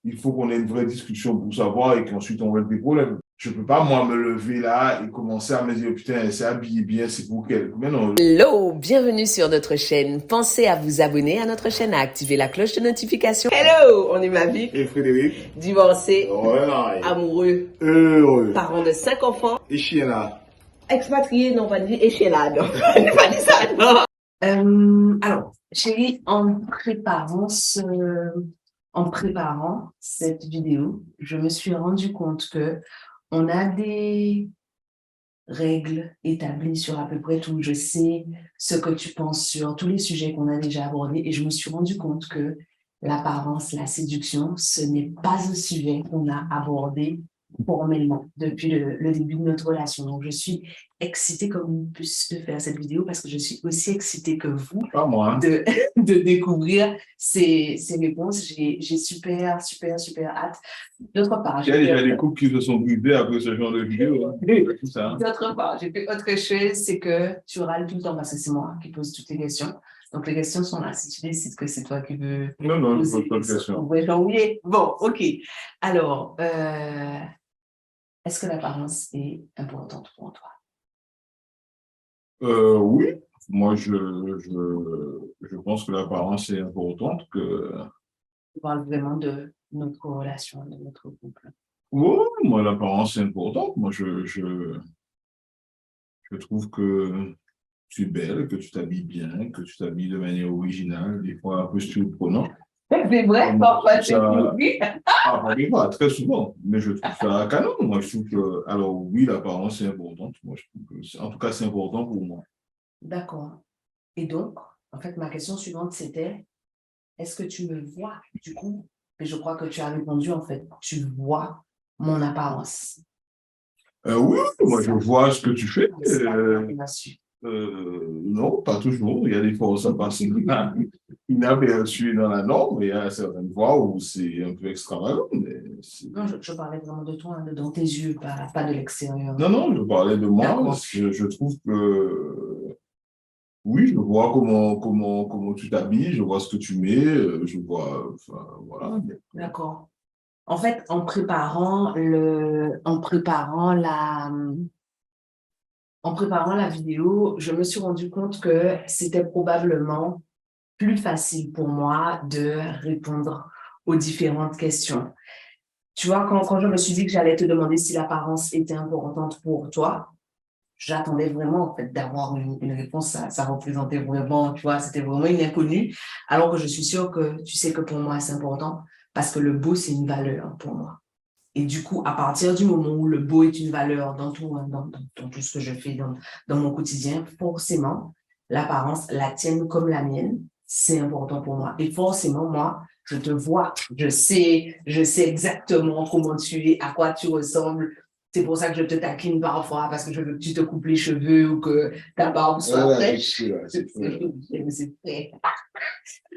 il faut qu'on ait une vraie discussion pour savoir et qu'ensuite on règle des problèmes. Je ne peux pas, moi, me lever là et commencer à me dire, putain, elle s'est habillée bien, c'est pour qu'elle. Mais non. Hello, bienvenue sur notre chaîne. Pensez à vous abonner à notre chaîne, à activer la cloche de notification. Hello, on est ma vie. Et Frédéric? Divorcé, Ouais, amoureux, heureux. parent de 5 enfants, Et chien là? expatrié, non, pas dit, et chez là, non. On n'a pas dit ça, non. Alors, chérie, en préparant cette vidéo, je me suis rendu compte que on a des règles établies sur à peu près tout. Je sais ce que tu penses sur tous les sujets qu'on a déjà abordés et je me suis rendu compte que l'apparence, la séduction, ce n'est pas un sujet qu'on a abordé formellement depuis le début de notre relation. Donc, je suis excitée comme une puce de faire cette vidéo parce que je suis aussi excitée que vous Pas moi. de découvrir ces réponses. J'ai super, super, super hâte. D'autre part, Il y a déjà des couples qui se sont brisés après ce genre de vidéo. Hein. Tout ça. Hein. D'autre part, j'ai fait autre chose, c'est que tu râles tout le temps parce que c'est moi qui pose toutes les questions. Donc, les questions sont là. Si tu décides que c'est toi qui veux Non, je poser pose pas de questions. ouais, janvier. Bon, OK. Alors, est-ce que l'apparence est importante pour toi? Oui, moi, je pense que l'apparence est importante. On parle vraiment de notre relation, de notre couple. Oui, moi, l'apparence est importante. Moi, je trouve que tu es belle, que tu t'habilles bien, que tu t'habilles de manière originale, des fois un peu surprenant. C'est vrai, Moi, parfois, c'est ça, oui. pas très souvent, mais je trouve ça canon. Moi, je trouve que, alors oui, l'apparence est importante. Moi, je trouve que, en tout cas, c'est important pour moi. D'accord. Et donc, en fait, ma question suivante, c'était, est-ce que tu me vois, du coup? Et je crois que tu as répondu, en fait, tu vois mon apparence. Oui, moi, je vois ce que tu fais. Là-dessus. Non, pas toujours. Il y a des fois où ça passe inaperçu dans la norme, et il y a certaines fois où c'est un peu extravagant. Non, je parlais vraiment de toi, hein, de dans tes yeux, pas de l'extérieur. Non, non, je parlais de moi. D'accord. Je trouve que oui, je vois comment tu t'habilles, je vois ce que tu mets, je vois, enfin, voilà. D'accord. En fait, en préparant la vidéo, je me suis rendu compte que c'était probablement plus facile pour moi de répondre aux différentes questions. Tu vois, quand je me suis dit que j'allais te demander si l'apparence était importante pour toi, j'attendais vraiment, en fait, d'avoir une réponse. Ça représentait vraiment, tu vois, c'était vraiment une inconnue. Alors que je suis sûre que tu sais que pour moi, c'est important parce que le beau, c'est une valeur pour moi. Et du coup, à partir du moment où le beau est une valeur dans tout, hein, dans tout ce que je fais dans mon quotidien, forcément, l'apparence, la tienne comme la mienne, c'est important pour moi. Et forcément, moi, je te vois, je sais exactement comment tu es, à quoi tu ressembles. C'est pour ça que je te taquine parfois, parce que je veux que tu te coupes les cheveux ou que ta barbe soit fraîche. C'est vrai.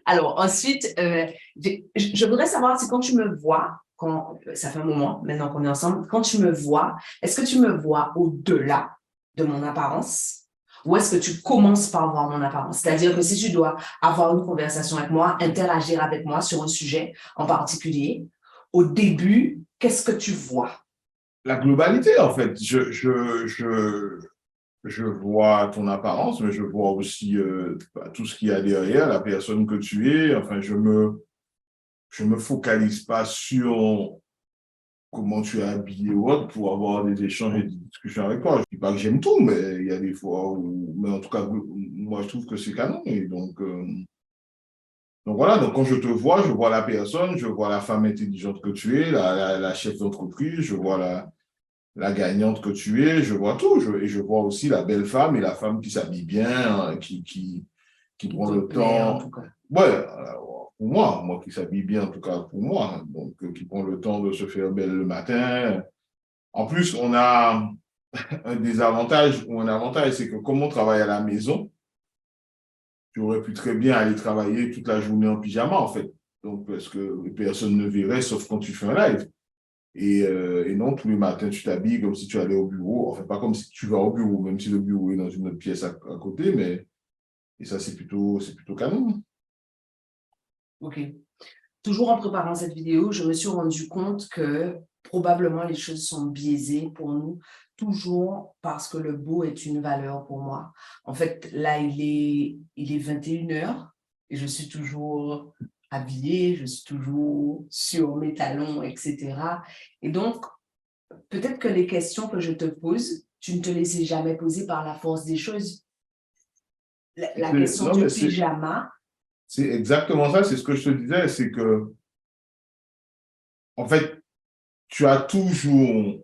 Alors, ensuite, je voudrais savoir si quand tu me vois, quand, ça fait un moment maintenant qu'on est ensemble, quand tu me vois, est-ce que tu me vois au-delà de mon apparence ou est-ce que tu commences par voir mon apparence? C'est-à-dire que si tu dois avoir une conversation avec moi, interagir avec moi sur un sujet en particulier, au début, qu'est-ce que tu vois? La globalité, en fait, je vois ton apparence, mais je vois aussi tout ce qu'il y a derrière, la personne que tu es. Enfin, je me focalise pas sur comment tu es habillé ou autre pour avoir des échanges et des discussions avec toi. Je dis pas que j'aime tout, mais il y a des fois où, mais en tout cas, moi, je trouve que c'est canon. Et donc voilà, donc quand je te vois, je vois la personne, je vois la femme intelligente que tu es, la chef d'entreprise, je vois la gagnante que tu es, je vois tout. Et je vois aussi la belle femme et la femme qui s'habille bien, hein, qui prend le temps. Ouais, pour moi qui s'habille bien, en tout cas pour moi, hein, donc qui prend le temps de se faire belle le matin. En plus, on a un désavantage ou un avantage, c'est que comme on travaille à la maison, tu aurais pu très bien aller travailler toute la journée en pyjama, en fait. Donc, parce que personne ne verrait, sauf quand tu fais un live. Et non, tous les matins, tu t'habilles comme si tu allais au bureau. Enfin, pas comme si tu vas au bureau, même si le bureau est dans une autre pièce à côté, mais et ça, c'est plutôt canon. OK. toujours en préparant cette vidéo, je me suis rendu compte que probablement les choses sont biaisées pour nous, toujours parce que le beau est une valeur pour moi. En fait, là, il est 21h et je suis toujours habillée, je suis toujours sur mes talons, etc. Et donc, peut-être que les questions que je te pose, tu ne te les ai jamais posées par la force des choses. La question Non, du mais pyjama. c'est exactement ça, c'est ce que je te disais, c'est que, en fait, tu as toujours,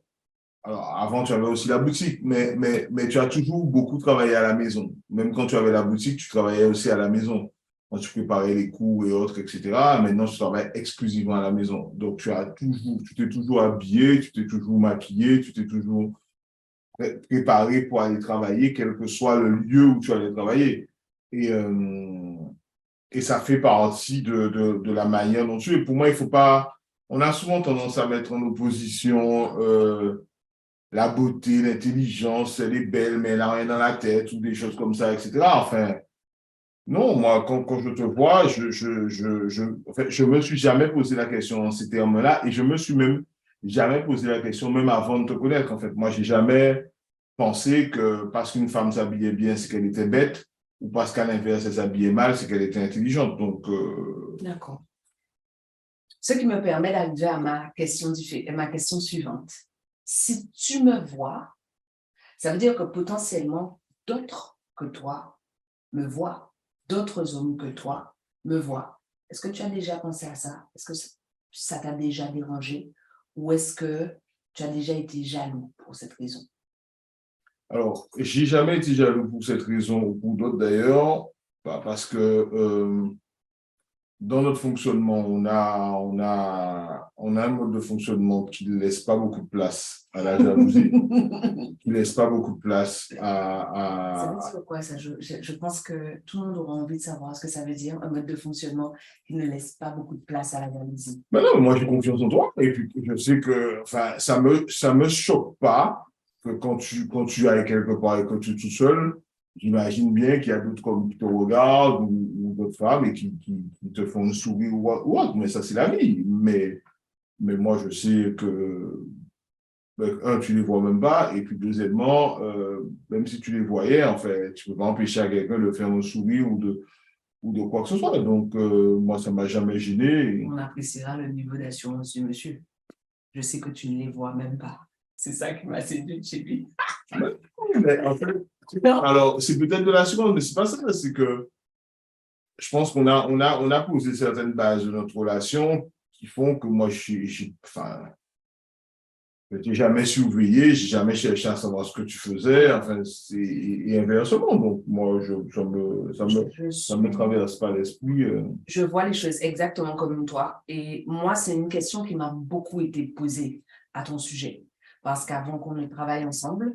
alors avant tu avais aussi la boutique, mais tu as toujours beaucoup travaillé à la maison. Même quand tu avais la boutique, tu travaillais aussi à la maison. Quand tu préparais les cours et autres, etc. Maintenant, tu travailles exclusivement à la maison. Donc, tu t'es toujours habillé, tu t'es toujours maquillé, tu t'es toujours préparé pour aller travailler, quel que soit le lieu où tu allais travailler. Et, euh, et ça fait partie de la manière dont tu es. Pour moi, il faut pas. On a souvent tendance à mettre en opposition la beauté, l'intelligence, elle est belle, mais elle n'a rien dans la tête, ou des choses comme ça, etc. Enfin, non, moi, quand je te vois, en fait, je me suis jamais posé la question en ces termes-là, et je me suis même jamais posé la question, même avant de te connaître. En fait, moi, j'ai jamais pensé que parce qu'une femme s'habillait bien, c'est qu'elle était bête, ou parce qu'à l'inverse, elle s'habillait mal, c'est qu'elle était intelligente. Donc, D'accord. Ce qui me permet d'arriver à ma question suivante. Si tu me vois, ça veut dire que potentiellement d'autres que toi me voient, d'autres hommes que toi me voient. Est-ce que tu as déjà pensé à ça? Est-ce que ça t'a déjà dérangé? Ou est-ce que tu as déjà été jaloux pour cette raison? alors, j'ai jamais été jaloux pour cette raison ou pour d'autres d'ailleurs, parce que dans notre fonctionnement, on a un mode de fonctionnement qui ne laisse pas beaucoup de place à la jalousie, qui ne laisse pas beaucoup de place Ça veut dire quoi ça? Je pense que tout le monde aura envie de savoir ce que ça veut dire, un mode de fonctionnement qui ne laisse pas beaucoup de place à la jalousie. Mais non, moi j'ai confiance en toi et puis je sais que enfin, ça me choque pas que quand tu ailles quelque part et que tu es tout seul, j'imagine bien qu'il y a d'autres hommes qui te regardent ou d'autres femmes et qui te font sourire ou autre, mais ça c'est la vie. Mais moi je sais que, ben, un, tu les vois même pas et puis deuxièmement, même si tu les voyais, en fait, tu peux pas empêcher à quelqu'un de faire un sourire ou de quoi que ce soit. Donc, moi, ça m'a jamais gêné. On appréciera le niveau d'assurance du monsieur. Je sais que tu ne les vois même pas. C'est ça qui m'a séduite chez lui. Mais en fait, alors, c'est peut-être de l'assurance, mais c'est pas ça. C'est que je pense on a posé certaines bases de notre relation qui font que moi, enfin, je t'ai jamais surveillé, j'ai jamais cherché à savoir ce que tu faisais, enfin, et inversement. Donc, moi, ça me traverse pas l'esprit. Je vois les choses exactement comme toi. Et moi, c'est une question qui m'a beaucoup été posée à ton sujet. Parce qu'avant qu'on ne travaille ensemble,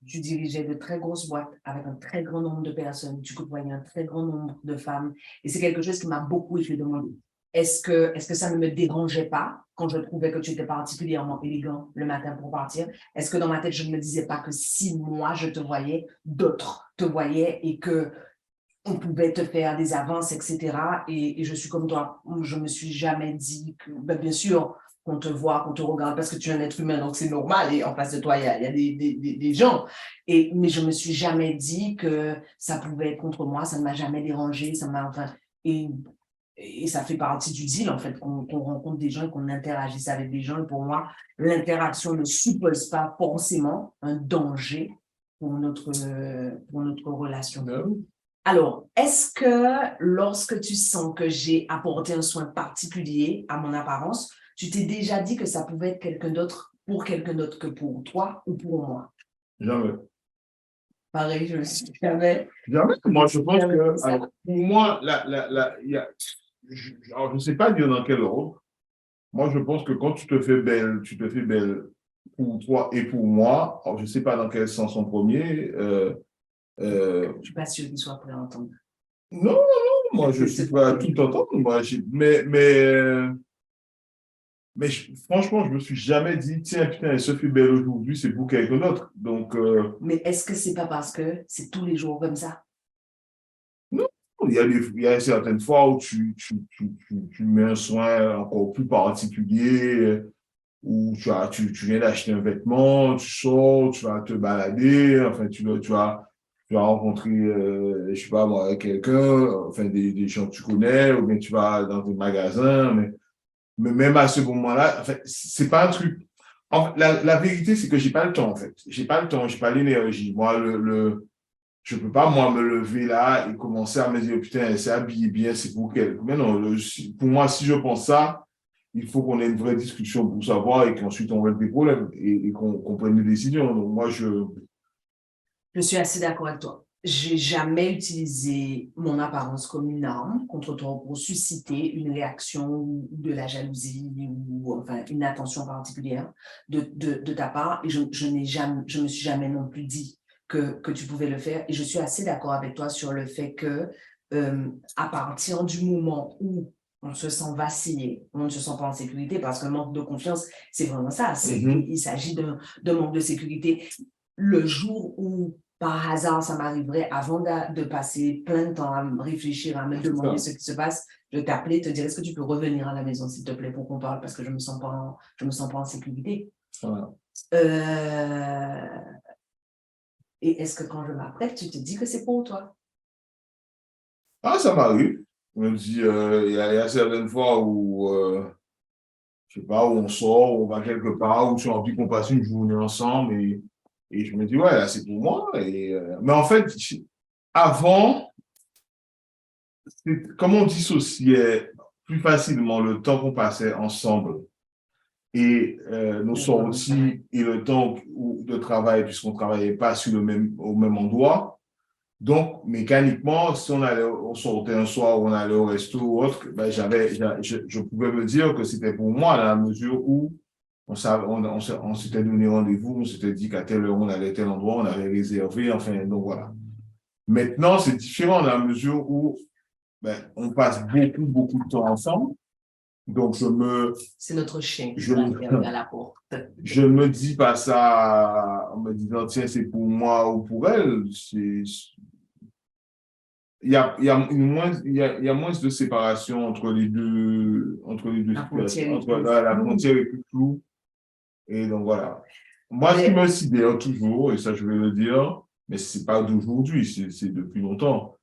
tu dirigeais de très grosses boîtes avec un très grand nombre de personnes. Tu côtoyais un très grand nombre de femmes. Et c'est quelque chose qui m'a beaucoup été demandé. Est-ce que ça ne me dérangeait pas quand je trouvais que tu étais particulièrement élégant le matin pour partir? Est-ce que dans ma tête, je ne me disais pas que si moi, je te voyais, d'autres te voyaient et que on pouvait te faire des avances, etc. Et je suis comme toi, je me suis jamais dit que, ben, bien sûr, qu'on te voit, qu'on te regarde, parce que tu es un être humain, donc c'est normal, et en face de toi, il y a des gens. Mais je me suis jamais dit que ça pouvait être contre moi, ça ne m'a jamais dérangé, ça m'a, enfin, et ça fait partie du deal, en fait, qu'on rencontre des gens et qu'on interagisse avec des gens. Et pour moi, l'interaction ne suppose pas forcément un danger pour notre relation. Alors, est-ce que lorsque tu sens que j'ai apporté un soin particulier à mon apparence, tu t'es déjà dit que ça pouvait être quelqu'un d'autre pour quelqu'un d'autre que pour toi ou pour moi? Jamais. Pareil, je me suis jamais. Jamais. Moi, je pense Jamais que, fait ça. alors, pour moi, il y a, alors, je ne sais pas dire dans quel ordre. Moi, je pense que quand tu te fais belle pour toi et pour moi. Alors, je ne sais pas dans quel sens en premier. Je ne suis pas sûre qu'il soit prêt à entendre. Non, non, moi, je suis prêt à tout entendre. Moi, mais franchement, je me suis jamais dit, tiens, putain, elle se fait belle aujourd'hui, c'est pour quelqu'un d'autre. Donc, Mais est-ce que c'est pas parce que c'est tous les jours comme ça? non, il y a certaines fois où tu mets un soin encore plus particulier, où tu viens d'acheter un vêtement, tu sors, tu vas te balader, enfin, tu vas rencontrer, je sais pas moi, quelqu'un, enfin, des gens que tu connais, ou bien tu vas dans des magasins, mais même à ce moment-là, en fait, c'est pas un truc. La vérité, c'est que j'ai pas le temps, en fait. J'ai pas le temps, j'ai pas l'énergie. Moi, je peux pas, moi, me lever là et commencer à me dire, putain, elle s'est habillée bien, c'est pour qu'elle. Mais non, pour moi, si je pense ça, il faut qu'on ait une vraie discussion pour savoir et qu'ensuite on règle des problèmes et qu'on prenne des décisions. Donc, moi, Je suis assez d'accord avec toi. J'ai jamais utilisé mon apparence comme une arme contre toi pour susciter une réaction ou de la jalousie ou enfin une attention particulière de ta part. Et je me suis jamais non plus dit que tu pouvais le faire. Et je suis assez d'accord avec toi sur le fait que à partir du moment où on se sent vaciller, on ne se sent pas en sécurité parce qu'un manque de confiance, c'est vraiment ça. Il s'agit d'un manque de sécurité. Le jour où par hasard, ça m'arriverait, avant de passer plein de temps à me réfléchir, à me demander ce qui se passe, je t'appeler, te dire, est-ce que tu peux revenir à la maison, s'il te plaît, pour qu'on parle, parce que je me sens pas en sécurité. voilà. Et est-ce que quand je m'apprête, tu te dis que c'est pour toi? Ah, ça m'arrive. Je me dis, il y a certaines fois où, je sais pas, où on sort, où on va quelque part, où j'ai envie qu'on passe une journée ensemble et je me dis, ouais, là, c'est pour moi. Mais en fait, avant, comme on dissociait plus facilement le temps qu'on passait ensemble et nos sorties et le temps de travail, puisqu'on ne travaillait pas au même endroit. Donc, mécaniquement, si on sortait un soir, on allait au resto ou autre, ben, je pouvais me dire que c'était pour moi, dans la mesure où on s'était donné rendez-vous, on s'était dit qu'à telle heure on allait à tel endroit, on avait réservé, enfin, donc voilà. Maintenant, c'est différent dans la mesure où ben, on passe beaucoup de temps ensemble. Donc, c'est notre chien qui je, va à la porte. je ne me dis pas ça en me disant, tiens, c'est pour moi ou pour elle. Il y a moins de séparation entre les deux situations. La frontière est plus floue. Et donc, voilà. Moi, ce qui me sidère toujours, et ça, je vais le dire, mais c'est pas d'aujourd'hui, c'est depuis longtemps.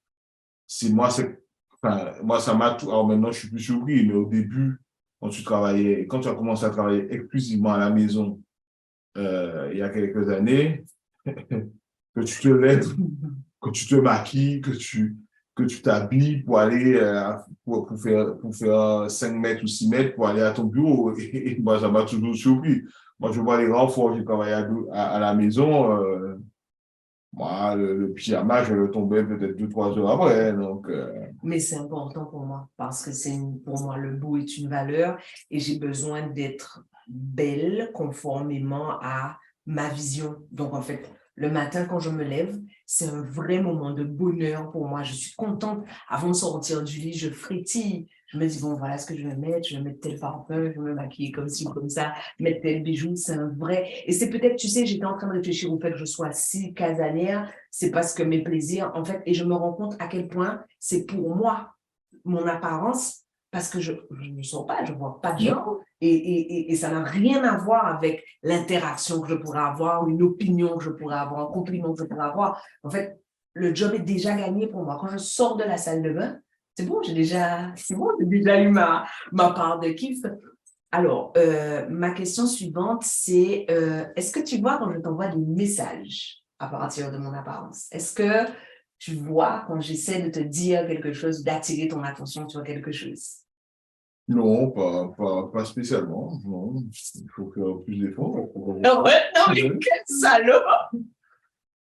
Enfin, moi, ça m'a tout, alors maintenant, je suis plus surpris, mais au début, quand tu as commencé à travailler exclusivement à la maison, il y a quelques années, que tu te lèves, que tu te maquilles, que tu t'habilles pour aller, pour faire 5 mètres ou 6 mètres pour aller à ton bureau. Et moi, ça m'a toujours surpris. Moi, je vois les grands fois, j'ai travaillé à la maison, moi, le pyjama, je le tombais peut-être 2, 3 heures après. Donc, Mais c'est important pour moi parce que pour moi, le beau est une valeur et j'ai besoin d'être belle conformément à ma vision. Donc, en fait, le matin, quand je me lève, c'est un vrai moment de bonheur pour moi. Je suis contente. Avant de sortir du lit, je frétille. Je me dis, bon, voilà ce que je vais mettre. Je vais mettre tel parfum, je vais me maquiller comme ci ou comme ça, mettre tel bijou. C'est un vrai. Et c'est peut-être, tu sais, j'étais en train de réfléchir au fait que je sois si casanière. C'est parce que mes plaisirs, en fait, et je me rends compte à quel point c'est pour moi, mon apparence, parce que je ne sors pas, je ne vois pas de gens. Et ça n'a rien à voir avec l'interaction que je pourrais avoir, une opinion que je pourrais avoir, un compliment que je pourrais avoir. En fait, le job est déjà gagné pour moi. Quand je sors de la salle de bain, c'est bon, j'ai déjà eu ma part de kiff. Alors, ma question suivante, c'est est-ce que tu vois quand je t'envoie des messages à partir de mon apparence? Est-ce que tu vois quand j'essaie de te dire quelque chose, d'attirer ton attention sur quelque chose? non, pas spécialement. Non, il faut faire plus d'efforts. Non, ouais, non, mais quel salaud!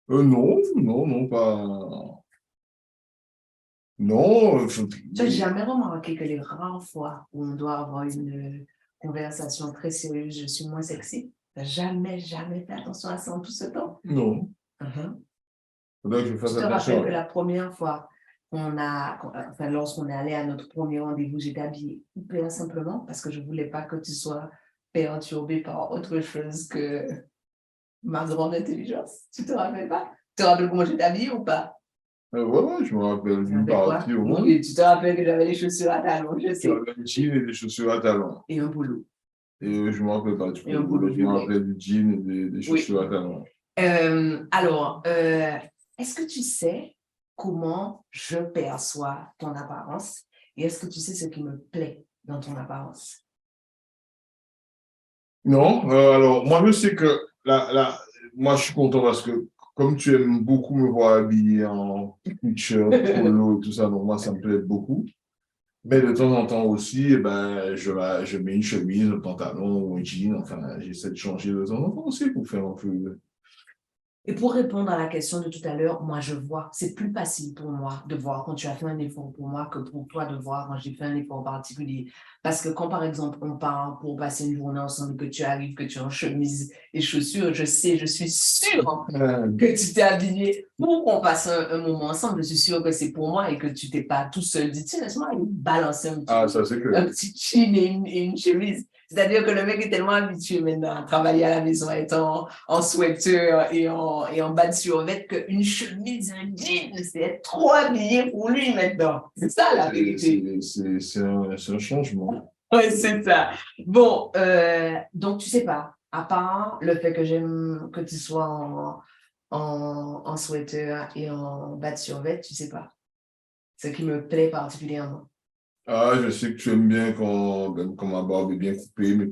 Non, pas. Non, tu n'as jamais remarqué que les rares fois où on doit avoir une conversation très sérieuse, je suis moins sexy? Tu n'as jamais fait attention à ça en tout ce temps? Non. Faudrait que je fasse Tu te attention. rappelles que la première fois lorsqu'on est allé à notre premier rendez-vous, j'étais habillée hyper simplement parce que je ne voulais pas que tu sois perturbée par autre chose que ma grande intelligence. Tu te rappelles pas? Tu te rappelles comment j'étais habillée ou pas? Ouais, je me rappelle Tu d'une rappelles quoi? partie au moins. Oui, tu te rappelles que j'avais les chaussures à talons, je sais. J'avais un jean et des chaussures à talons. Et un boulot. Et je me rappelle pas du Et un coup, boulot mais je me violet. rappelle du jean et des Oui. chaussures à talons. Alors, est-ce que tu sais comment je perçois ton apparence et est-ce que tu sais ce qui me plaît dans ton apparence? Non, alors moi je sais que moi je suis content parce que comme tu aimes beaucoup me voir habillé en t-shirt, polo et tout ça, donc moi ça me plaît beaucoup. Mais de temps en temps aussi, eh ben, je mets une chemise, un pantalon ou un jean, enfin j'essaie de changer de temps en temps aussi pour faire un peu. Et pour répondre à la question de tout à l'heure, moi, je vois, c'est plus facile pour moi de voir quand tu as fait un effort pour moi que pour toi de voir quand j'ai fait un effort particulier. Parce que quand, par exemple, on part pour passer une journée ensemble, que tu arrives, que tu es en chemise et chaussures, je sais, je suis sûre que tu t'es habillé pour qu'on passe un moment ensemble. Je suis sûre que c'est pour moi et que tu t'es pas tout seul dit, tiens, laisse-moi aller balancer Ah, ça c'est un clair. petit jean et une chemise. C'est-à-dire que le mec est tellement habitué maintenant à travailler à la maison, étant en sweater et en bas de survêt qu'une chemise, un jean, c'est être trop habillé pour lui maintenant. C'est ça la vérité. C'est un changement. Oui, c'est ça. Bon, donc tu sais pas, à part le fait que j'aime que tu sois en sweater et en bas de survêt, tu sais pas. Ce qui me plaît particulièrement. Ah, je sais que tu aimes bien quand ma barbe est bien coupée, mes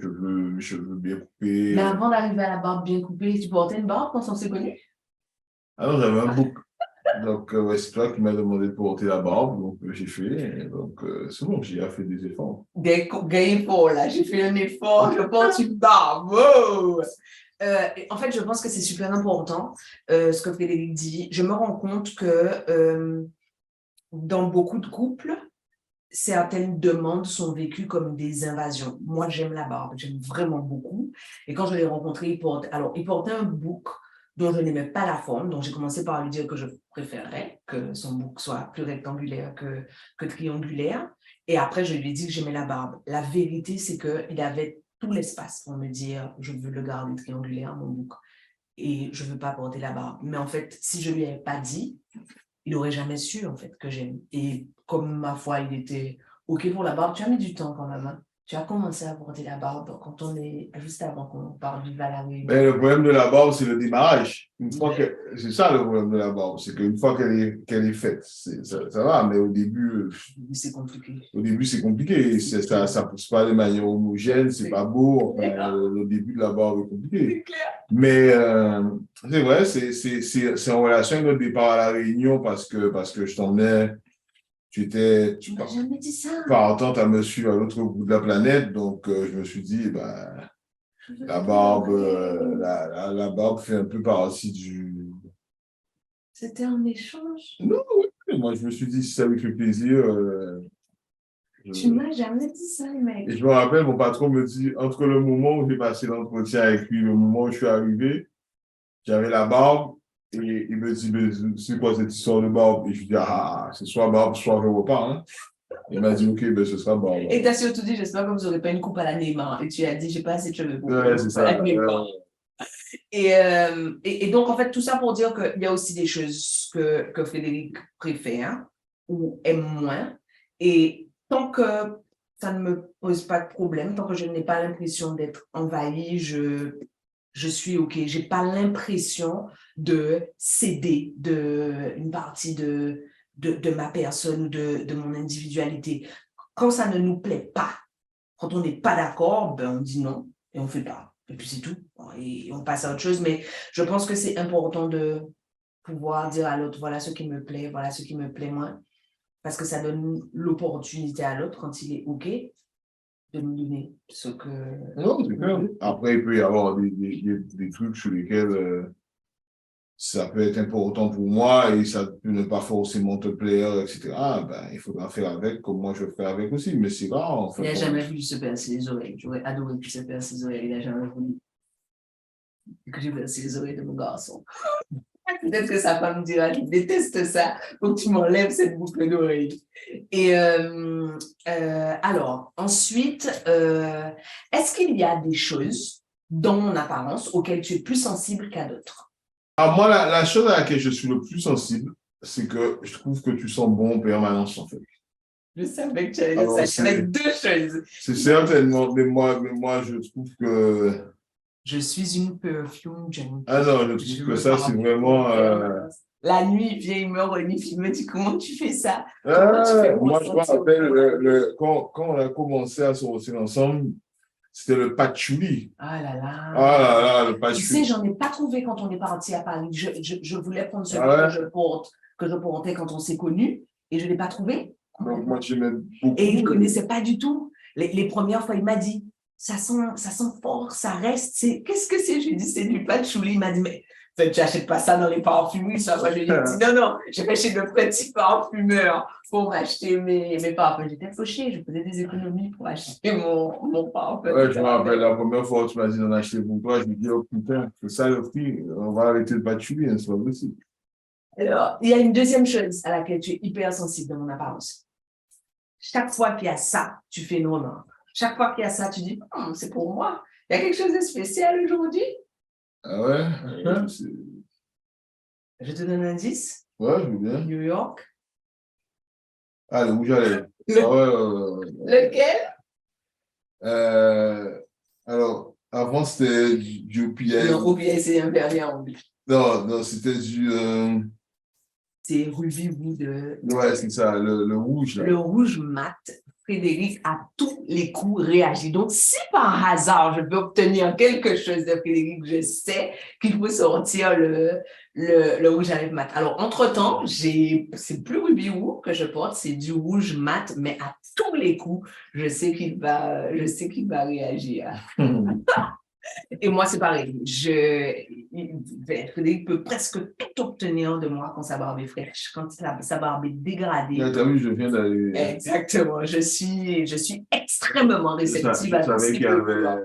cheveux bien Mais coupés. avant d'arriver à la barbe bien coupée, tu portais une barbe quand on s'est connus? Alors, j'avais un bouc. Donc, ouais, c'est toi qui m'as demandé de porter la barbe, donc j'ai fait. Et donc, c'est bon, j'ai fait des efforts. Des efforts, là. J'ai fait un effort, je porte une barbe. Wow! En fait, je pense que c'est super important, ce que Frédéric dit. Je me rends compte que dans beaucoup de couples, certaines demandes sont vécues comme des invasions. Moi, j'aime la barbe, j'aime vraiment beaucoup. Et quand je l'ai rencontré, il portait un bouc dont je n'aimais pas la forme. Donc, j'ai commencé par lui dire que je préférerais que son bouc soit plus rectangulaire que triangulaire. Et après, je lui ai dit que j'aimais la barbe. La vérité, c'est qu'il avait tout l'espace pour me dire, je veux le garder triangulaire, mon bouc. Et je ne veux pas porter la barbe. Mais en fait, si je ne lui avais pas dit, il n'aurait jamais su, en fait, que j'aime. Et comme ma foi, il était OK pour la barbe, tu as mis du temps quand même. Hein. Tu as commencé à porter la barbe quand on est, juste avant qu'on parle du Val à la Mais Réunion. le problème de la barbe, c'est le démarrage. Ouais. C'est ça le problème de la barbe, c'est qu'une fois qu'elle est faite, ça va, mais C'est compliqué. au début, c'est compliqué. Ça pousse pas de manière homogène, c'est pas beau. Enfin, le début de la barbe est compliqué. C'est clair. Mais c'est vrai, c'est en relation avec notre départ à La Réunion parce que je t'emmenais, Tu m'as jamais dit ça. partante à me suivre à l'autre bout de la planète. Donc, je me suis dit, bah, la barbe fait un peu partie du. C'était un échange. Non, oui, moi, je me suis dit, si ça lui fait plaisir. Tu m'as jamais dit ça, mec. Et je me rappelle, mon patron me dit, entre le moment où j'ai passé l'entretien avec lui, le moment où je suis arrivé, j'avais la barbe, et il me dit, mais c'est quoi cette histoire de barbe? Et je lui dis, ah, c'est soit barbe, soit je repars. Hein. Il m'a dit, ok, ben ce sera barbe. Et t'as surtout dit, j'espère que vous n'aurez pas une coupe à la Neymar. Et tu as dit, j'ai pas assez de cheveux pour Ouais, une c'est coupe à ça. la Neymar. Et donc, en fait, tout ça pour dire qu'il y a aussi des choses que Frédéric préfère ou aime moins. Et tant que ça ne me pose pas de problème, tant que je n'ai pas l'impression d'être envahie, je suis OK. Je n'ai pas l'impression de céder une partie de ma personne ou de mon individualité. Quand ça ne nous plaît pas, quand on n'est pas d'accord, ben on dit non et on ne fait pas. Et puis c'est tout. Et on passe à autre chose. Mais je pense que c'est important de pouvoir dire à l'autre, voilà ce qui me plaît, voilà ce qui me plaît moins. Parce que ça donne l'opportunité à l'autre, quand il est OK, de nous donner ce que... Non, c'est clair. Après, il peut y avoir des trucs sur lesquels ça peut être important pour moi et ça peut ne pas forcément te plaire, etc. Ben, il faudra faire avec comme moi je ferai avec aussi. Mais c'est rare, en Il fait. n'a jamais voulu se percer les oreilles. J'aurais adoré qu'il se perce les oreilles. Il n'a jamais voulu que je perce les oreilles de mon garçon. Peut-être que sa femme dira, je déteste ça, faut que tu m'enlèves cette boucle d'oreille. Et alors, ensuite, est-ce qu'il y a des choses dans mon apparence auxquelles tu es plus sensible qu'à d'autres? Alors moi, la chose à laquelle je suis le plus sensible, c'est que je trouve que tu sens bon en permanence, en fait. Je savais que tu allais dire Alors, ça. J'avais deux choses. c'est certainement, mais moi, je trouve que, Je suis une perfume junkie. ah non, je trouve que ça, c'est vraiment, La nuit, il vient, il me renifle, il me dit comment tu fais ça? Comment tu fais pour moi, je me sentir rappelle, bon? quand on a commencé à sortir ensemble, c'était le patchouli. Ah là là. Ah là là, le Tu patchouli. sais, j'en ai pas trouvé quand on est parti à Paris. Je voulais prendre celui Ah ouais? que je portais quand on s'est connus et je ne l'ai pas trouvé. Donc, moi, j'aimais beaucoup. Et il ne connaissait pas du tout. Les premières fois, il m'a dit, ça sent fort, ça reste. Qu'est-ce que c'est? Je lui ai dit, c'est du patchouli. Il m'a dit, mais tu n'achètes pas ça dans les parfumeries. Ça. Moi, je lui ai dit, non, non, je vais chez le petit parfumeur pour m'acheter mes parfums. J'étais fauchée, je faisais des économies pour acheter mon parfum. Ouais, je me rappelle la première fois où tu m'as dit d'en acheter pour toi, je me dis, oh putain, c'est ça le prix, on va arrêter le patchouli, hein, c'est pas possible. Alors, il y a une deuxième chose à laquelle tu es hyper sensible dans mon apparence. Chaque fois qu'il y a ça, tu fais une remarque. Chaque fois qu'il y a ça, tu dis, c'est pour moi. Il y a quelque chose de spécial aujourd'hui. Ah ouais? Je te donne un indice. Ouais, je veux bien. New York. Ah, le rouge à lèvres. Ah ouais. Lequel? Alors, avant, c'était du OPI. Non, OPI, c'est un vernis en oubli. Non, c'était du... C'est Ruby Wood. Ouais, c'est ça, le rouge. Là. Le rouge mat. Frédéric a tous les coups réagi. Donc, si par hasard, je peux obtenir quelque chose de Frédéric, je sais qu'il faut sortir le rouge à lèvres mat. Alors, entre-temps, c'est plus Ruby Woo que je porte, c'est du rouge mat, mais à tous les coups, je sais qu'il va réagir. Et moi, c'est pareil. Frédéric peut presque tout obtenir de moi quand sa barbe est fraîche, quand sa barbe est dégradée. T'as vu, je viens d'aller. Exactement. Je suis extrêmement réceptive à ce qu'il y avait.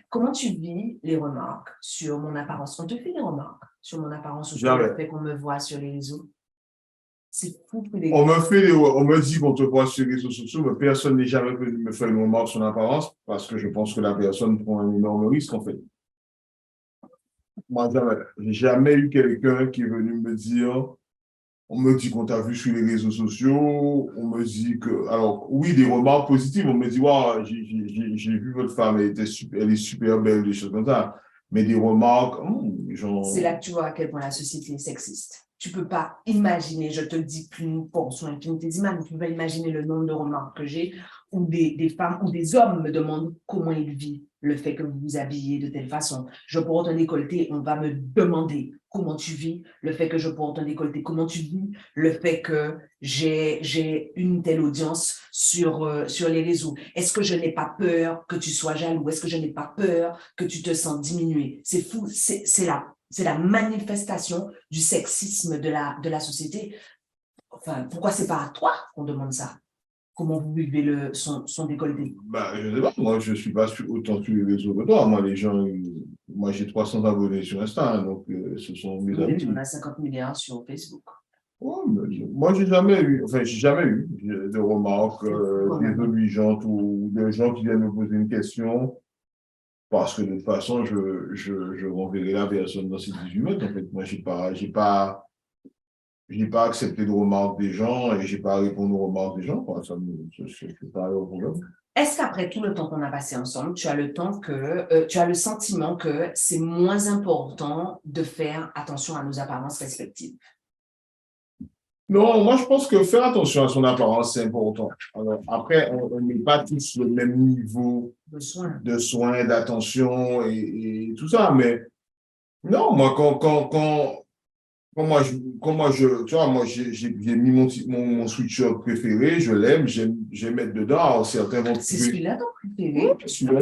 Comment tu vis les remarques sur mon apparence? On te fait des remarques sur mon apparence ou sur le fait qu'on me voit sur les réseaux? C'est fou. On me dit qu'on te voit sur les réseaux sociaux, mais personne n'est jamais venu me faire une remarque sur l'apparence parce que je pense que la personne prend un énorme risque, en fait. Moi, j'ai jamais eu quelqu'un qui est venu me dire, on me dit qu'on t'a vu sur les réseaux sociaux, on me dit que, alors oui, des remarques positives, on me dit, wow, j'ai vu votre femme, elle est super belle, des choses comme ça, mais des remarques, genre... C'est là que tu vois à quel point la société est sexiste. Tu ne peux pas imaginer, je te dis qu'une portion infinité d'images, tu ne peux pas imaginer le nombre de remarques que j'ai où des femmes ou des hommes me demandent comment ils vivent le fait que vous vous habillez de telle façon. Je porte un décolleté, on va me demander comment tu vis le fait que je porte un décolleté, comment tu vis le fait que j'ai une telle audience sur les réseaux. Est-ce que je n'ai pas peur que tu sois jaloux? Est-ce que je n'ai pas peur que tu te sens diminué? C'est fou, c'est la manifestation du sexisme de la société. Enfin, pourquoi c'est pas à toi qu'on demande ça? Comment vous vivez son décolleté? Je ne sais pas, moi je ne suis pas autant sur les réseaux que toi. Moi, moi j'ai 300 abonnés sur Insta, hein, donc ce sont mes amis. On a 50 milliards sur Facebook. Ouais, moi, j'ai jamais eu de remarques désobligeantes ou de gens qui viennent me poser une question parce que de toute façon, je renverrai la personne dans ses 18 mètres. En fait, moi, j'ai pas accepté de remarques des gens et j'ai pas répondu aux remarques des gens. Quoi. C'est pas un problème. Est-ce qu'après tout le temps qu'on a passé ensemble, tu as le sentiment que c'est moins important de faire attention à nos apparences respectives? Non, moi, je pense que faire attention à son apparence, c'est important. Alors, après, on n'est pas tous le même niveau de soins, d'attention et tout ça. Mais non, moi, tu vois, moi, j'ai mis mon sweatshirt préféré, je l'aime, j'aime mettre dedans. Alors, certains vont trouver... C'est celui-là ton préféré?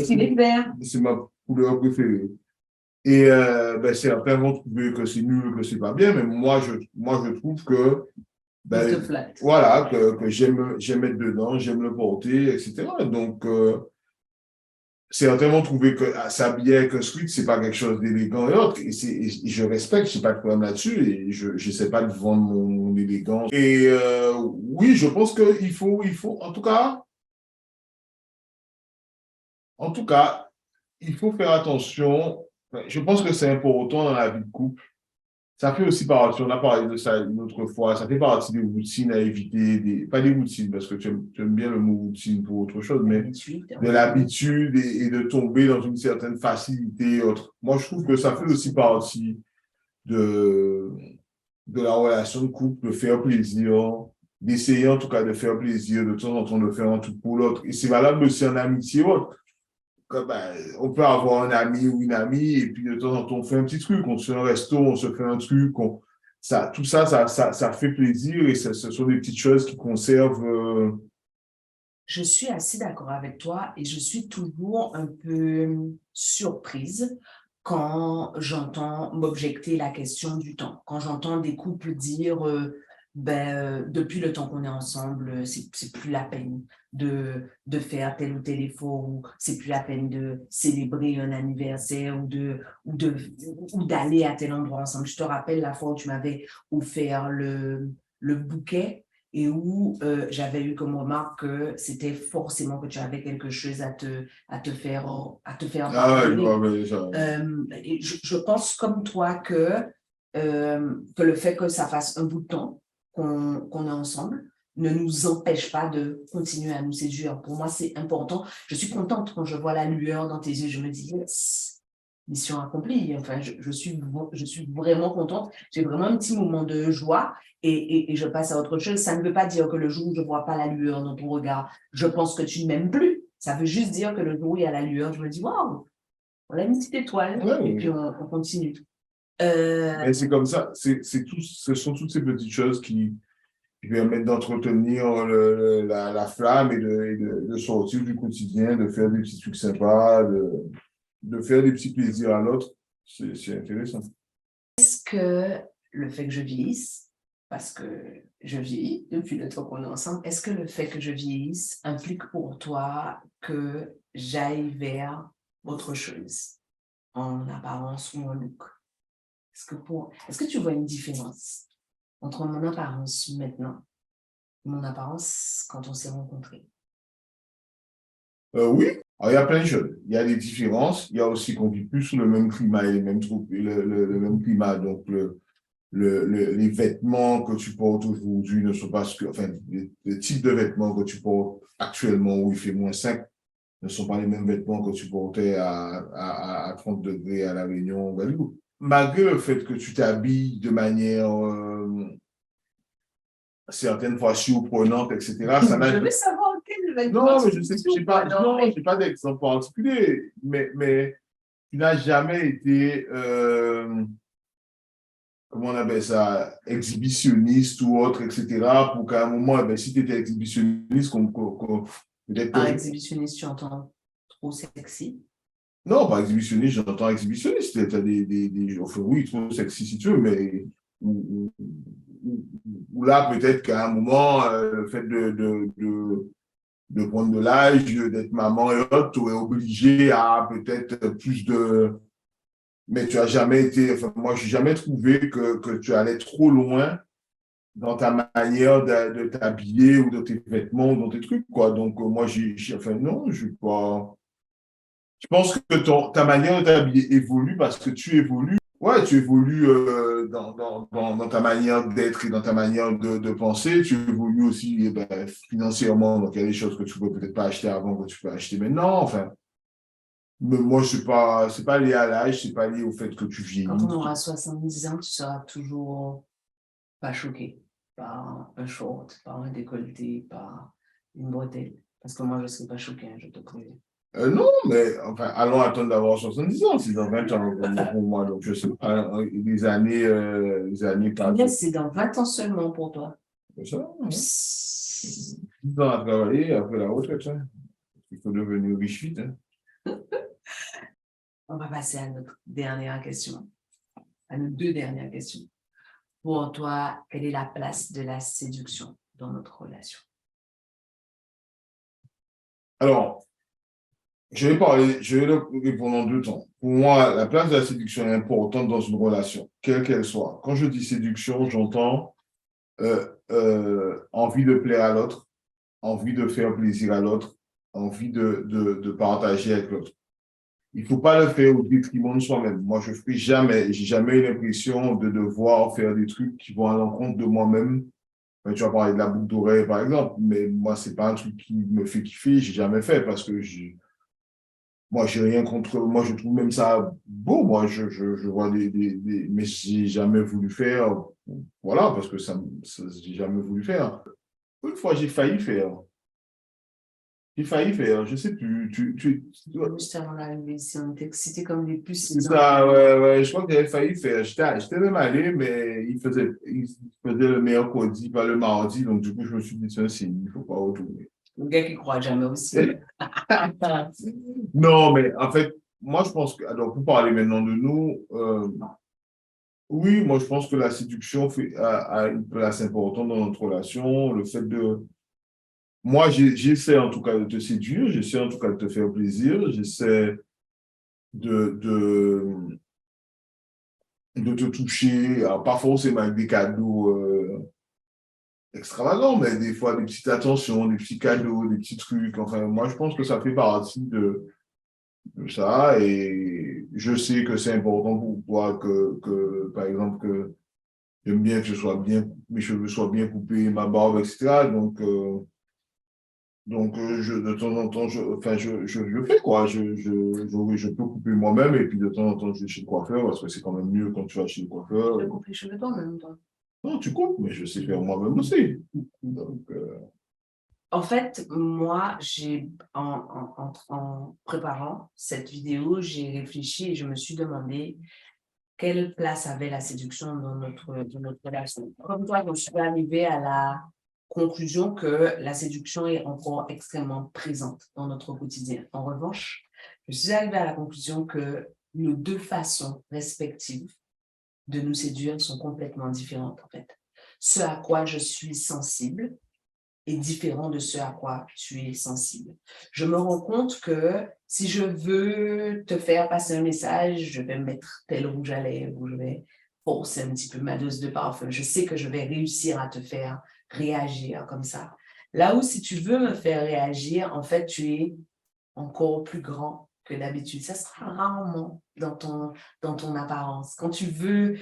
Il est vert. C'est ma couleur préférée. Et certains vont trouver que c'est nul, que c'est pas bien, mais moi, je trouve que voilà, que j'aime mettre dedans, j'aime le porter, etc. Donc, certains vont trouver que s'habiller avec un sweat, c'est pas quelque chose d'élégant et autre. Et je respecte, je n'ai pas de problème là-dessus et je n'essaie pas de vendre mon élégance. Et oui, je pense qu'il faut, en tout cas, il faut faire attention. Je pense que c'est important dans la vie de couple ça fait aussi partie, on a parlé de ça une autre fois, ça fait partie des routines à éviter, pas des routines, parce que tu aimes bien le mot routine pour autre chose, mais de l'habitude et de tomber dans une certaine facilité et autre. Moi, je trouve que ça fait aussi partie de, de la relation de couple, de faire plaisir, d'essayer en tout cas de faire plaisir, de temps en temps de faire un truc pour l'autre. Et c'est valable aussi en amitié ou autre. Comme, ben, on peut avoir un ami ou une amie et puis de temps en temps on fait un petit truc, on se fait un resto, on se fait un truc, tout ça, ça fait plaisir et ce sont des petites choses qui conservent. Je suis assez d'accord avec toi et je suis toujours un peu surprise quand j'entends m'objecter la question du temps, quand j'entends des couples dire depuis le temps qu'on est ensemble, c'est plus la peine de faire tel ou tel effort, ou c'est plus la peine de célébrer un anniversaire ou d'aller à tel endroit ensemble. Je te rappelle la fois où tu m'avais offert le bouquet et où j'avais eu comme remarque que c'était forcément que tu avais quelque chose à te faire Ah ouais, pardonner. ouais, ça. Et je pense comme toi que le fait que ça fasse un bout de temps qu'on est ensemble ne nous empêche pas de continuer à nous séduire. Pour moi, c'est important. Je suis contente quand je vois la lueur dans tes yeux. Je me dis, yes, mission accomplie. Enfin, je suis vraiment contente. J'ai vraiment un petit moment de joie et je passe à autre chose. Ça ne veut pas dire que le jour où je ne vois pas la lueur dans ton regard, je pense que tu ne m'aimes plus. Ça veut juste dire que le jour où il y a la lueur, je me dis, waouh, on a une petite étoile. Ouais, Et ouais. puis on continue. Mais c'est comme ça, ce sont toutes ces petites choses qui permettent d'entretenir la flamme et de sortir du quotidien, de faire des petits trucs sympas, de faire des petits plaisirs à l'autre. C'est intéressant. Est-ce que le fait que je vieillisse, parce que je vieillis depuis le temps qu'on est ensemble, est-ce que le fait que je vieillisse implique pour toi que j'aille vers autre chose en apparence ou en look? Est-ce que tu vois une différence entre mon apparence maintenant et mon apparence quand on s'est rencontrés? Oui, alors, il y a plein de choses. Il y a des différences. Il y a aussi qu'on vit plus sous le même climat et les mêmes troupes, le même climat. Donc, les vêtements que tu portes aujourd'hui ne sont pas ce que, enfin, les types de vêtements que tu portes actuellement où il fait -5 ne sont pas les mêmes vêtements que tu portais à 30 degrés à La Réunion, au Guadeloupe. Malgré le fait que tu t'habilles de manière certaines fois surprenante, etc., ça n'a... Je veux savoir quel vêtement Non, mais je sais, non, j'ai pas d'exemple particulier, mais tu n'as jamais été, comment on appelle ça, exhibitionniste ou autre, etc., pour qu'à un moment, eh ben, si tu étais exhibitionniste, peut-être par que... exhibitionniste, tu entends trop sexy. Non, pas exhibitionniste, j'entends exhibitionniste. Tu as enfin, oui, trop sexy si tu veux, mais ou là, peut-être qu'à un moment, le fait de prendre de l'âge, d'être maman et autres, tu es obligé à peut-être plus de... Mais tu as jamais été... Enfin, moi, je n'ai jamais trouvé que tu allais trop loin dans ta manière de t'habiller ou de tes vêtements ou dans tes trucs, quoi. Donc, moi, enfin, non, je ne pas... Je pense que ta manière de t'habiller évolue parce que tu évolues. Ouais, tu évolues dans ta manière d'être et dans ta manière de penser. Tu évolues aussi ben, financièrement. Donc, il y a des choses que tu ne peux peut-être pas acheter avant que tu peux acheter maintenant. Enfin, mais moi, c'est pas lié à l'âge, c'est pas lié au fait que tu Quand on vieillis. aura 70 ans, tu seras toujours pas choqué par un short, par un décolleté, par une bretelle. Parce que moi, je ne serai pas choquée, je te préviens. Non, mais enfin, allons attendre d'avoir 70 ans, c'est dans 20 ans pour moi. Donc, je sais pas, les années passent. Yes, c'est dans 20 ans seulement pour toi. C'est ça, hein. Psst. 10 ans à travailler après la retraite, hein. Il faut devenir riche vite, hein. On va passer à notre dernière question, à nos deux dernières questions. Pour toi, quelle est la place de la séduction dans notre relation? Alors, je vais le répondre en deux temps. Pour moi, la place de la séduction est importante dans une relation, quelle qu'elle soit. Quand je dis séduction, j'entends envie de plaire à l'autre, envie de faire plaisir à l'autre, envie de partager avec l'autre. il ne faut pas le faire au détriment de soi-même. Moi, je ferai jamais, j'ai jamais eu l'impression de devoir faire des trucs qui vont à l'encontre de moi-même. Enfin, tu vas parler de la boucle d'oreille, par exemple, mais moi, c'est pas un truc qui me fait kiffer, j'ai jamais fait parce que moi, j'ai rien contre, moi, je trouve même ça beau. Moi, je vois mais j'ai jamais voulu faire, voilà, parce que j'ai jamais voulu faire. Une fois, j'ai failli faire. J'ai failli faire, je sais plus, Juste avant l'arrivée ici, on était excités comme des puces. c'est ça, ouais, ouais, je crois que j'avais failli faire. J'étais même allé, mais il faisait le mercredi, pas le mardi, donc du coup, je me suis dit, c'est un signe, il ne faut pas retourner. Le gars qui croit jamais aussi. Non, mais en fait, moi, je pense que, alors, pour parler maintenant de nous, oui, moi, je pense que la séduction a une place importante dans notre relation. Le fait de. Moi, j'essaie en tout cas de te séduire, j'essaie en tout cas de te faire plaisir, j'essaie de, de te toucher, alors, pas forcément avec des cadeaux extravagants, mais des fois des petites attentions, des petits cadeaux, des petits trucs. Enfin, moi, je pense que ça fait partie de ça et je sais que c'est important pour toi par exemple, que j'aime bien que mes cheveux soient bien coupés, ma barbe, etc. Donc de temps en temps, enfin, je fais quoi. Oui, je peux couper moi-même et puis de temps en temps, je vais chez le coiffeur parce que c'est quand même mieux quand tu vas chez le coiffeur. Tu coupes les cheveux toi en même temps. Non, tu coupes, mais je sais faire moi-même aussi. Donc, En fait, moi, en préparant cette vidéo, j'ai réfléchi et je me suis demandé quelle place avait la séduction dans notre relation. Comme toi, je suis arrivée à la conclusion que la séduction est encore extrêmement présente dans notre quotidien. En revanche, je suis arrivée à la conclusion que nos deux façons respectives de nous séduire sont complètement différentes, en fait. Ce à quoi je suis sensible est différent de ce à quoi tu es sensible. Je me rends compte que si je veux te faire passer un message, je vais mettre tel rouge à lèvres ou je vais forcer un petit peu ma dose de parfum. Je sais que je vais réussir à te faire réagir comme ça. Là où si tu veux me faire réagir, en fait, tu es encore plus grand que d'habitude. Ça sera rarement dans ton apparence. Quand tu veux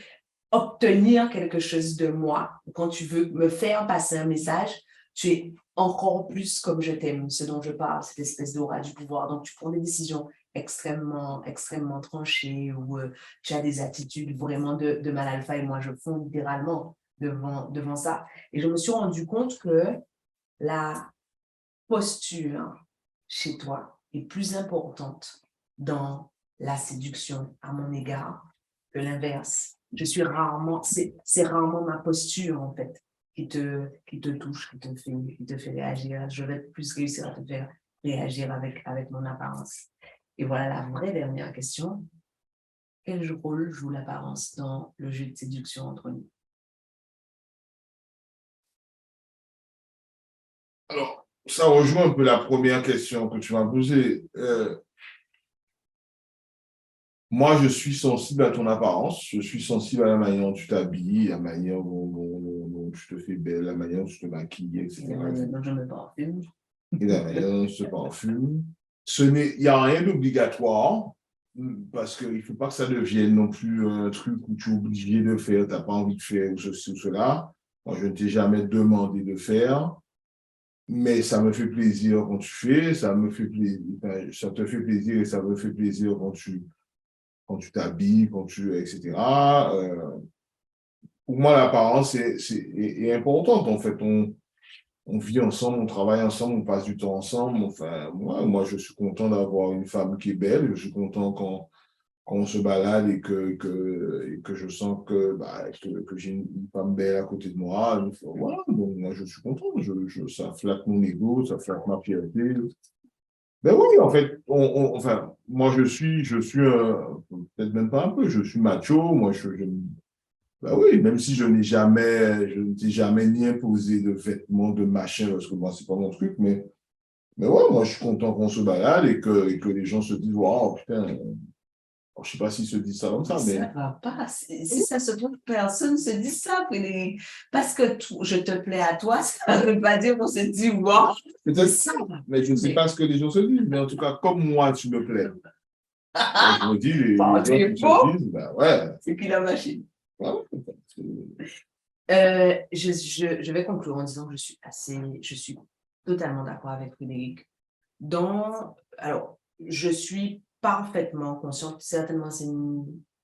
obtenir quelque chose de moi, quand tu veux me faire passer un message, tu es encore plus comme je t'aime, ce dont je parle, cette espèce d'aura du pouvoir. Donc, tu prends des décisions extrêmement tranchées ou tu as des attitudes vraiment de mal alpha et moi, je fonds littéralement devant ça. Et je me suis rendu compte que la posture chez toi est plus importante dans la séduction à mon égard que l'inverse. C'est rarement ma posture, en fait, qui te touche, qui te fait réagir. Je vais plus réussir à te faire réagir avec mon apparence. Et voilà la vraie dernière question. Quel rôle joue l'apparence dans le jeu de séduction entre nous? alors, ça rejoint un peu la première question que tu m'as posée. Moi, je suis sensible à ton apparence, je suis sensible à la manière dont tu t'habilles, la manière dont tu te fais belle, la manière dont tu te maquilles, etc. Donc, je me parfume. Et la manière dont tu te parfumes. Il n'y a rien d'obligatoire, parce qu'il ne faut pas que ça devienne non plus un truc où tu es obligé de faire, tu n'as pas envie de faire ou ceci ou cela. Moi, je ne t'ai jamais demandé de faire, mais ça me fait plaisir quand tu fais, ça me fait plaisir, enfin, ça te fait plaisir et ça me fait plaisir quand tu t'habilles, etc. Pour moi, l'apparence est importante. En fait, on vit ensemble, on travaille ensemble, on passe du temps ensemble. Enfin, moi, je suis content d'avoir une femme qui est belle. Je suis content quand on se balade et que je sens que j'ai une femme belle à côté de moi. Donc, voilà, donc moi, je suis content. Ça flatte mon ego, ça flatte ma fierté. Ben oui, en fait, enfin, moi, peut-être même pas un peu, je suis macho. Moi, ben oui, même si je ne t'ai jamais ni imposé de vêtements, de machin, parce que moi, c'est pas mon truc, mais ouais, moi, je suis content qu'on se balade et que les gens se disent, waouh, putain, je sais pas s'ils se disent ça comme ça, mais. Ça va pas. Si ça se trouve, personne se dit ça. Parce que je te plais à toi, ça ne veut pas dire qu'on se dit, wow, Peut-être ça va. mais je ne sais pas ce que les gens se disent, mais en tout cas, comme moi, tu me plais. Et je me dis, les Bon, gens c'est qui faux. se disent, ben ouais, C'est qui la machine? ouais, Je vais conclure en disant que je suis totalement d'accord avec Frédéric. Alors, je suis parfaitement consciente, certainement c'est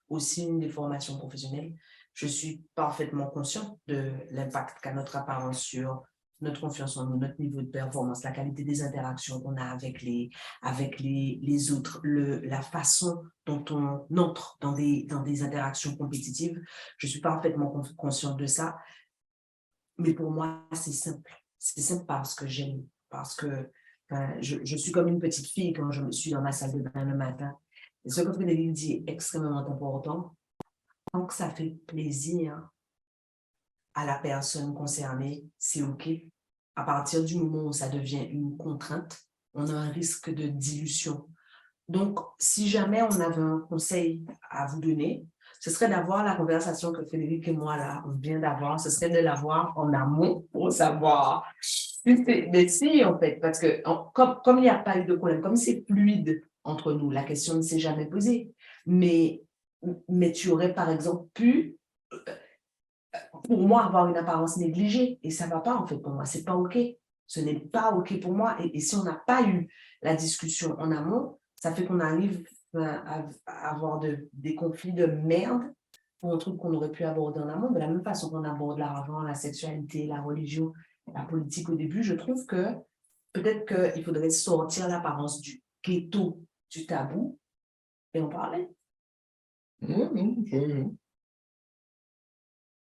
aussi une déformation professionnelle, je suis parfaitement consciente de l'impact qu'a notre apparence sur notre confiance en nous, notre niveau de performance, la qualité des interactions qu'on a avec les autres, la façon dont on entre dans des interactions compétitives. Je suis parfaitement consciente de ça. Mais pour moi, c'est simple. C'est simple parce que j'aime, parce que je suis comme une petite fille quand je me suis dans ma salle de bain le matin. Et ce que Frédéric dit est extrêmement important. Tant que ça fait plaisir à la personne concernée, c'est OK. À partir du moment où ça devient une contrainte, on a un risque de dilution. Donc, si jamais on avait un conseil à vous donner, ce serait d'avoir la conversation que Frédéric et moi, là, on vient d'avoir, ce serait de l'avoir en amont pour savoir. Mais si, en fait, parce que comme il n'y a pas eu de problème, comme c'est fluide entre nous, la question ne s'est jamais posée. Mais tu aurais, par exemple, pu, pour moi, avoir une apparence négligée. Et ça ne va pas, en fait, pour moi. Ce n'est pas OK. Ce n'est pas OK pour moi. Et si on n'a pas eu la discussion en amont, ça fait qu'on arrive à avoir des conflits de merde pour un truc qu'on aurait pu aborder en amont. De la même façon qu'on aborde l'argent, la sexualité, la religion, la politique au début, je trouve que peut-être qu'il faudrait sortir l'apparence du ghetto, du tabou, et en parler.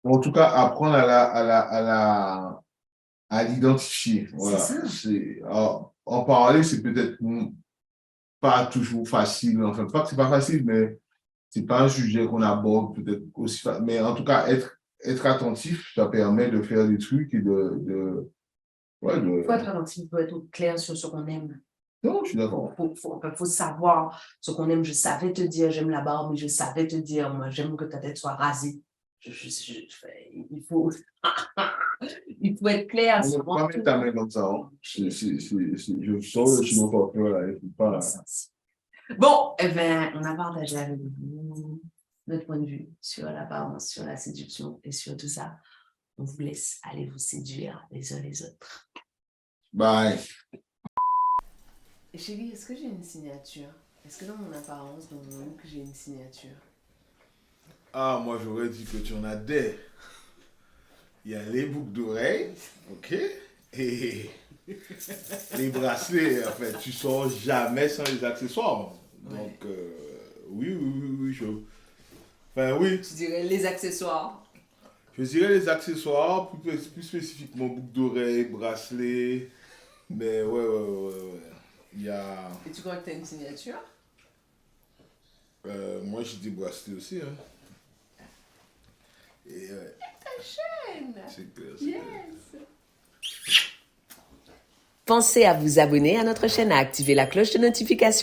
en tout cas, apprendre à l'identifier. Voilà. En parler, c'est peut-être pas toujours facile. Enfin, pas que c'est pas facile, mais c'est pas un sujet qu'on aborde peut-être aussi. Mais en tout cas, être attentif, ça permet de faire des trucs et ouais, Il faut être attentif, il faut être clair sur ce qu'on aime. Non, je suis d'accord. Faut savoir ce qu'on aime. Je savais te dire, j'aime la barbe, mais je savais te dire, moi, j'aime que ta tête soit rasée. Il faut être clair. On ne peut pas mettre ta main comme ça. Hein. Je sors le chino coiffeur là, il faut pas. Bon, eh bien, on a partagé avec vous notre point de vue sur l'apparence, sur la séduction et sur tout ça. On vous laisse aller vous séduire les uns les autres. Bye. Chérie, est-ce que j'ai une signature? Est-ce que dans mon apparence, dans mon look, j'ai une signature? Ah, moi j'aurais dit que tu en as des. Il y a les boucles d'oreilles, ok? Et les bracelets, en fait, tu sors jamais sans les accessoires. Donc, oui. Enfin, oui. Tu dirais les accessoires? Je dirais les accessoires, plus spécifiquement boucles d'oreilles, bracelets. Mais ouais. Il y a... Et tu crois que tu as une signature? Moi, j'ai des bracelets aussi. Hein. Et ouais. Ta chaîne! C'est clair. Yes! Pensez à vous abonner à notre chaîne, à activer la cloche de notification.